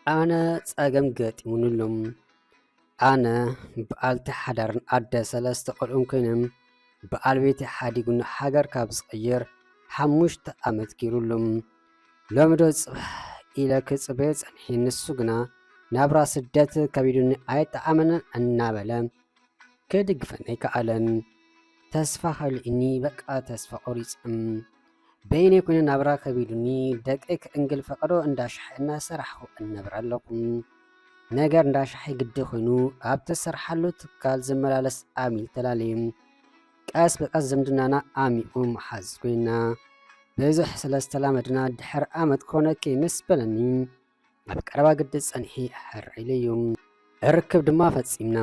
أنا ጸገም ገጢሙንሎም ኣነ በዓልቲ ሓዳርን ኣደ ሰለስተ ቆልዑን ኮይኖም በዓል ቤተይ ሓዲጉኒ ሃገር ካብ ዝቕይር 5 ዓመት ገይሩሎም ሎሚ ዶ ጽባሕ ኢለ ክጽበዮ ጸኒሐ ንሱ ግና ናብራ ስደት ከቢዱኒ ኣይጠዓመንን እናበለ ከድግፈኒ ኣይከኣለን ተስፋ ከልእኒ በቃ ተስፋ ቆሪፅም በይነይ ኮይኑ ናብራ ከቢዱኒ ደቀይ ክእንግል ፈቐዶ እንዳሻሐ እናሰራሕኹ እነብር ኣለኹም ነገር እንዳሻሐ ግዲ ኮይኑ ኣብ ተሰርሓሉ ትካል ዝመላለስ ኣሚል ተላለየ ቀስ በቀስ ዝምድናና ኣሚኡ መሓዝ ኮይና ብዙሕ ስለዝተላመድና ድሕሪ ዓመት ኮነከ ምስ በለኒ ኣብ ቀረባ ግዲ ጸኒሐ ሕርኢለዩ እርክብ ድማ ፈጺምና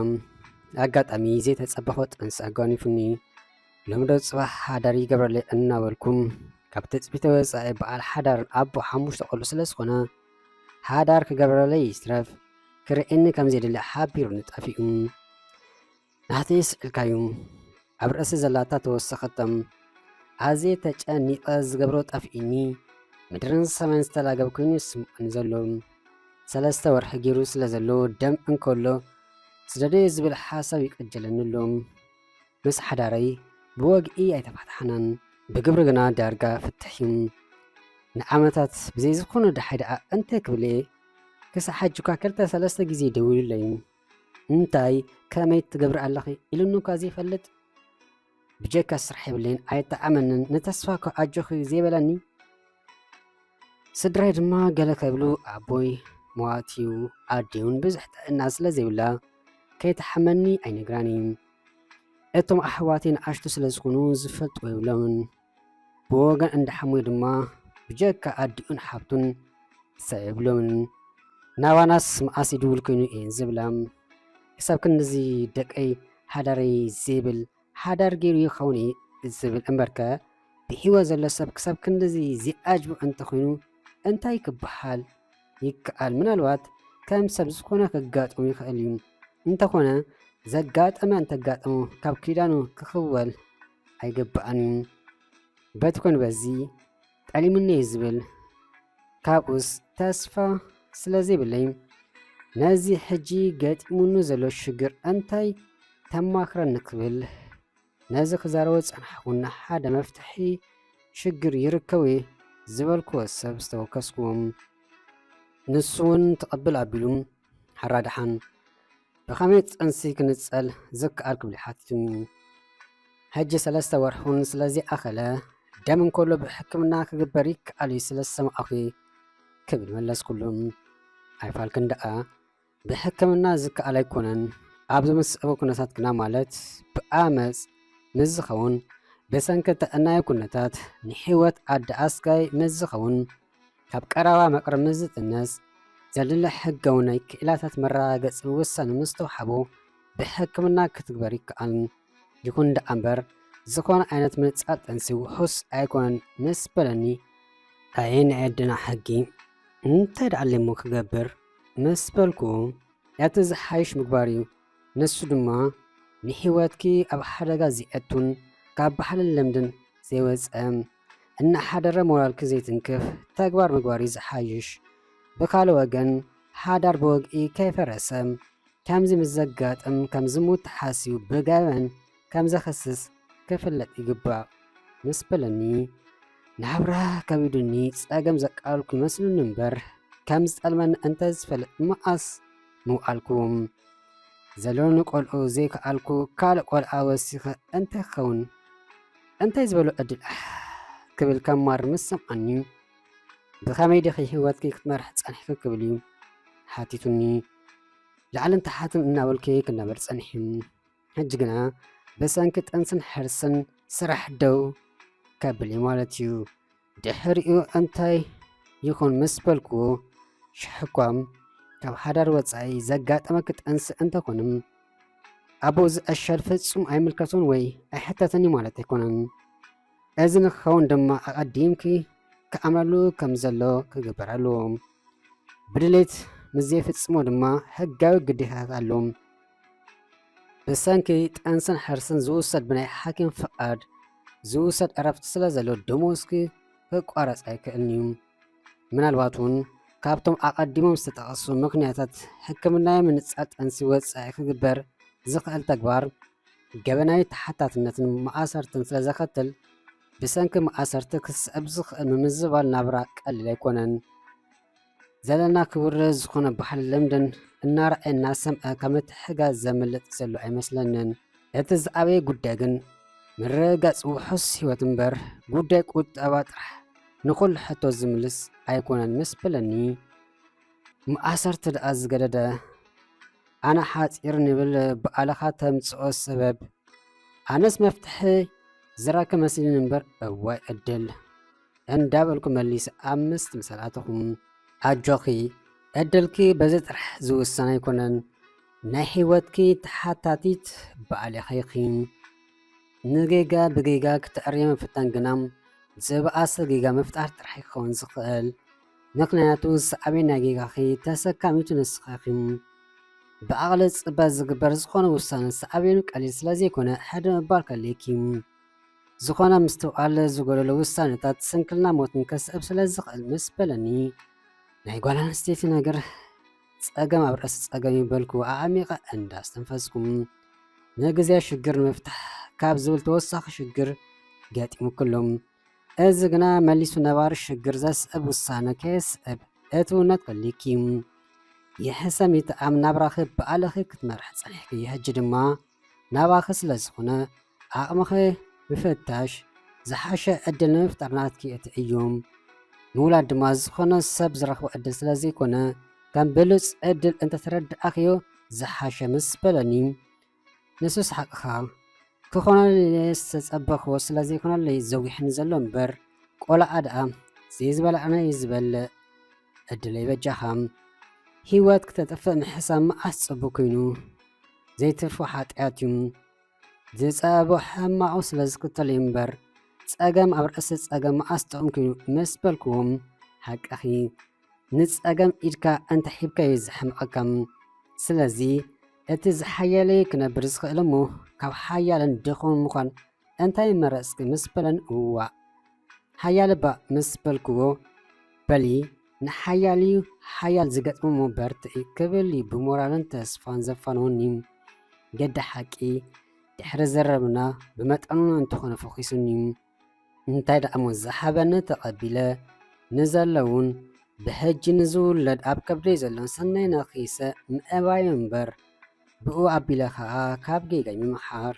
ኣጋጣሚ ዘይተጸበኾ ጥንሲ ኣጓኒፉኒ ሎሚ ዶ ጽባሕ ሓዳር ይገብረለይ እናበልኩም ካብ ትጽቢተ ወጻኢ በዓል ሓዳርን ኣቦ 5 ቆልዑ ስለ ዝኾነ ሓዳር ክገብረለይ ይስረፍ ክርኤኒ ከም ዘይደሊ ሓቢሩ ንጠፊኡ ናተይ ስዕልካዩ ኣብ ርእሲ ዘላታ ተወሰኸተም ኣዝየ ተጨኒቐ ዝገብሮ ጠፊኡኒ ምድርን ሰማይን ዝተላገብ ኮይኑ ይስምዖኒ ዘሎ 3 ወርሒ ገይሩ ስለ ዘሎ ደም እንከሎ ስደደየ ዝብል ሓሳብ ይቀጀለኒ ኣሎ ምስ ሓዳረይ ብወግኢ ኣይተፋታሕናን ብግብሪ ግና ዳርጋ ፍትሕ እዩ ንዓመታት ብዘይ ዝኾነ ድሓይ ደኣ እንታይ ክብለ ክሳብ ሕጂ እኳ 2-3 ግዜ ደዊሉለይ እንታይ ከመይ ትገብሪ ኣለኺ ኢሉኒ እኳ ዘይፈልጥ ብጀካ ስራሕ የብለይን ኣይተኣመንን ንተስፋ ከኣጆኺ ዘይበለኒ ስድራይ ድማ ገለ ከብሉ ኣቦይ ሞዋትዩ ኣዴውን ብዙሕ ጥዕና ስለ ዘይብላ ከይተሓመኒ ኣይነግራኒ እቶም ኣሕዋተይ ንኣሽቱ ስለ ዝኾኑ ዝፈልጥዎ የብሎምን ብወገን እንዳሓሙይ ድማ ብጀካ ኣዲኡን ሓብቱን ሰብ የብሎምን ናባናስ መኣስ ይድውል ኮይኑ እየን ዝብላ ክሳብ ክንዚ ደቀይ ሓዳረይ ዘይብል ሓዳር ገይሩ ይኸውን ዝብል እምበርከ ብሂወት ዘሎ ሰብ ክሳብ ክንዚ ዝኣጅቡ እንተኾይኑ እንታይ ክበሃል ይከኣል ምናልባት ከም ሰብ ዝኾነ ክጋጥሙ ይኽእል እዩ እንተኾነ ዘጋጠመ እንተጋጠሙ ካብ ክዳኑ ክኽወል ኣይገባኣን እዩ በቲ ኮን በዚ ጠሊሙኒ ዝብል ካብኡስ ተስፋ ስለ ዘይብለይ ነዚ ሕጂ ገጢሙኒ ዘሎ ሽግር እንታይ ተማኽረኒ ክብል ነዚ ክዛረቦ ጸናሕኩና ሓደ መፍትሒ ሽግር ይርከቡ ዝበልክዎ ሰብ ዝተወከስክዎም ንሱ እውን ተቐብል ኣቢሉ ሓራድሓን ብኸመይ ጽንሲ ክንጸል ዝከኣል ክብል ሓቲቱኒ ሕጂ 3 ወርሑን ስለዚ ኣኸለ ደም እንከሎ ብሕክምና ክግበር ይከኣል እዩ ስለ ዝሰማዕኹ ክብል መለስኩሎም ኣይፋልክን ደኣ ብሕክምና ዝከኣል ኣይኮነን ኣብ ዝምስዕቦ ኩነታት ግና ማለት ብኣመፅ ምዝኸውን ብሰንኪ ጥዕናዊ ኩነታት ንሕይወት ኣደ ኣስጋይ ምዝኸውን ካብ ቀረባ መቕረብ ምዝጥነስ ዘድሊ ሕጋዊ ናይ ክእላታት መረጋገፂ ውሳነ ምስተውሓቦ ብሕክምና ክትግበር ይከኣል ይኹን ደኣ እምበር ዝኾነ ዓይነት ምንጻር ጥንሲ ውሑስ ኣይኮነን ምስ በለኒ ኣየ ናይ ዓድና ሕጊ እንታይ ደኣለይ እሞ ክገብር ምስ በልኩ እቲ ዝሓይሽ ምግባር እዩ ንሱ ድማ ንሕይወትኪ ኣብ ሓደጋ ዝኣቱን ካብ ባህልን ልምድን ዘይወፀ እናሓደረ ሞራልኪ ዘይትንክፍ ተግባር ምግባር እዩ ዝሓይሽ ብካልእ ወገን ሓዳር ብወግኢ ከይፈረሰ ከምዚ ምስ ዘጋጥም ከም ዝሙት ተሓስዩ ብገበን ከም ዘኸስስ ክፍለጥ ይግባእ ምስ በለኒ ናብራ ከቢዱኒ ጸገም ዘቃልኩ ይመስሉኒ እምበር ከም ዝጠልመኒ እንተዝፈልጥ መዓስ ምውኣልኩም ዘለኒ ቆልዑ ዘይከኣልኩ ካልእ ቆልዓ ወሲኸ እንታይ ክኸውን እንታይ ዝበሉ ዕድል ክብል ከማር ምስ ሰምዓኒ ብኸመይ ዲኺ ህይወትኪ ክትመርሕ ጸኒሕኪ ክብል እዩ ሓቲቱኒ ላዕልን ታሕትን እናበልከ ክነበር ጸኒሐ ሕጂ ግና ብሰንኪ ጥንስን ሕርስን ስራሕ ደው ከብል ማለት እዩ ድሕሪኡ እንታይ ይኹን ምስ በልክዎ ሽሕኳም ካብ ሓዳር ወፃኢ ዘጋጠመኪ ጥንሲ እንተኾንም ኣቦ ዝኣሸል ፍጹም ኣይምልከቱን ወይ ኣይሕተተኒ ማለት ኣይኮነን እዚ ንክኸውን ድማ ኣቐዲምኪ ክኣምናሉ ከም ዘሎ ክግበር ኣለዎ ብድሌት ምስ ዘይፍጽሞ ድማ ሕጋዊ ግዴታታት ኣለዎም ብሰንኪ ጥንስን ሕርስን ዝውሰድ ብናይ ሓኪም ፍቓድ ዝውሰድ ዕረፍቲ ስለ ዘሎ ደሞዝኪ ክቋረጽ ኣይክእልኒ እዩ ምናልባት እውን ካብቶም ኣቐዲሞም ዝተጠቐሱ ምክንያታት ሕክምናዊ ምንጻር ጠንሲ ወጻኢ ክግበር ዝኽእል ተግባር ገበናዊ ተሓታትነትን መኣሰርትን ስለ ዘኸትል ብሰንኪ መኣሰርቲ ክስዕብ ዝኽእል ምምዝባል ናብራ ቀሊል ኣይኮነን። ዘለና ክቡር ዝኾነ ባህሊ ልምድን እናርአየና ሰምዐ ካብ ምትሕግጋዝ ዘምልጥ ዘሎ ኣይመስለንን። እቲ ዝዓበየ ጉዳይ ግን ምርግጋፅ ውሑስ ህይወት እምበር ጉዳይ ቁጠባ ጥራሕ ንኹሉ ሕቶ ዝምልስ ኣይኮነን ምስ በለኒ መኣሰርቲ ደኣ ዝገደደ ኣነ ሓፂር ንብል በዓልኻ ተምፅኦ ሰበብ ኣነስ መፍትሒ ዝረክብ መሲልን እምበር እዋይ ዕድል እንዳበልኩ መሊስ ኣብ ምስቲ ምሰላትኹም ኣጆኺ ዕድልኪ በዚ ጥራሕ ዝውሰን ኣይኮነን ናይ ህይወትኪ ተሓታቲት በዓል ኢኺ ንጌጋ ብጌጋ ክትዕርየ ምፍታን ግና ዝበኣሰ ጌጋ ምፍጣር ጥራሕ ክኸውን ዝኽእል ምክንያቱ ዝሰዓበየ ናይ ጌጋኺ ተሰካሚቱ ንስኻ ኢኺ ብዓቕሊ ፅበት ዝግበር ዝኾነ ውሳነ ዝሰዓበየኑ ቀሊል ስለዘይኮነ ሓደ ምባል ከለይኪ ዝኾነ ምስትውዓል ዝጎደሎ ውሳነታት ስንክልና ሞትን ከስዕብ ስለ ዝኽእል ምስ በለኒ ናይ ጓል ኣንስተይቲ ነገር ፀገም ኣብ ርእሲ ፀገም ይበልኩ ኣዓሚቐ እንዳስተንፈስኩም ንግዜ ሽግር ንምፍታሕ ካብ ዝብል ተወሳኺ ሽግር ገጢሙ ኩሎም እዚ ግና መሊሱ ነባሪ ሽግር ዘስዕብ ውሳነ ከየስዕብ እቲ እውነት ከለይኪ ይሕሰሚት ኣብ ናብራኺ በዓልኺ ክትመርሕ ፀኒሕኪ ሕጂ ድማ ናባኺ ስለ ዝኾነ ዓቕምኺ ምፍታሽ ዝሓሸ ዕድል ንምፍጣር ናትኪ እቲ እዮም ምውላድ ድማ ዝኾነ ሰብ ዝረኽቦ ዕድል ስለ ዘይኮነ ከም ብሉፅ ዕድል እንተተረድኣኽዮ ዝሓሸ ምስ በለኒ ንሱስ ሓቕኻ ክኾነለየ ዝተፀበኽዎ ስለ ዘይኮነለይ ዘዊሕኒ ዘሎ እምበር ቆልዓ ደኣ ዘይዝበላዕነ ዝበልዕ ዕድል ኣይበጃኻ ህይወት ክተጠፍእ ምሕሳብ መዓስ ፅቡቅ ኮይኑ ዘይትርፎ ሓጢኣት እዩ ዝፀበቦ ሕማቑ ስለ ዝክተል እዩ እምበር ፀገም ኣብ ርእሲ ፀገም መዓስ ጥቕም ኮይኑ ምስ በልክዎም ሓቀኺ ንፀገም ኢድካ እንተሒብካ እዩ ዘሕምቐካ ስለዚ እቲ ዝሓየለየ ክነብር ዝኽእል እሞ ካብ ሓያልን ድኹም ምዃን እንታይ መረፅኪ ምስ በለን እዋዕ ሓያል ባ ምስ በልክዎ በሊ ንሓያልዩ ሓያል ዝገጥሞ በርትዒ ክብል ብሞራልን ተስፋን ዘፋንወኒ ገዲ ሓቂ ድሕሪ ዘረብና ብመጠኑ እንተኾነ ፈኺሱኒ እንታይ ደኣ ሞ ዝሓበኒ ተቐቢለ ንዘለውን ብሕጂ ንዝውለድ ኣብ ከብደይ ዘሎን ሰናይ ነኺሰ ምዕባዮ እምበር ብኡ ኣቢለ ከዓ ካብ ጌጋይ ምምሓር